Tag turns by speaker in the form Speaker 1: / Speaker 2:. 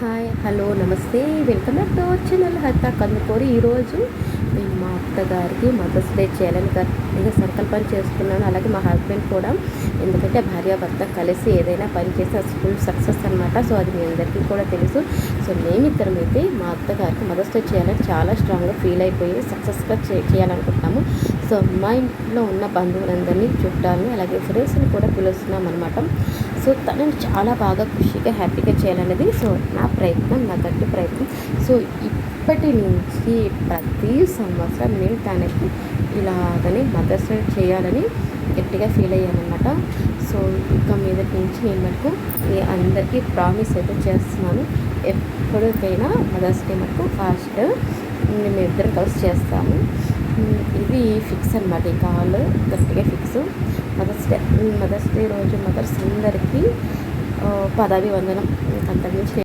Speaker 1: Hi hello నమస్తే welcome back to our channel హరిత కందుకూరి. ఈరోజు నేను మా అత్తగారికి మదర్స్ డే చేయాలని గట్టిగా సంకల్పం చేసుకున్నాను. అలాగే మా హస్బెండ్ కూడా, ఎందుకంటే భార్యాభర్త కలిసి ఏదైనా పని చేస్తే ఫుల్ సక్సెస్ అనమాట. సో అది మీ అందరికీ కూడా తెలుసు. సో మేమిద్దరం అయితే మా అత్తగారికి మదర్స్ డే చేయాలని చాలా స్ట్రాంగ్గా ఫీల్ అయిపోయి సక్సెస్గా చేయాలనుకుంటున్నాము. సో మా ఇంట్లో ఉన్న బంధువులందరినీ, చుట్టాలని, అలాగే ఫ్రెండ్స్ని కూడా పిలుస్తున్నాం అనమాట. సో తనని చాలా బాగా ఖుషిగా హ్యాపీగా చేయాలనేది సో నా ప్రయత్నం, నా గట్టి ప్రయత్నం. సో ఇప్పటి నుంచి ప్రతి సంవత్సరం నేను తనకి ఇలాగని మదర్స్ డే చేయాలని గట్టిగా ఫీల్ అయ్యానమాట. సో ఇక మీదటి నుంచి నేను మటుకు అందరికీ ప్రామిస్ అయితే చేస్తున్నాను, ఎప్పటికైనా మదర్స్ డే మటుకు ఫాస్ట్ మేము ఇద్దరం కలిసి చేస్తాము. ఇది ఫిక్స్ అనమాట. ఇంకా వాళ్ళు గట్టిగా ఫిక్స్. మదర్స్ డే రోజు మదర్స్ అందరికీ పదవి వందనం. అంతకుమించి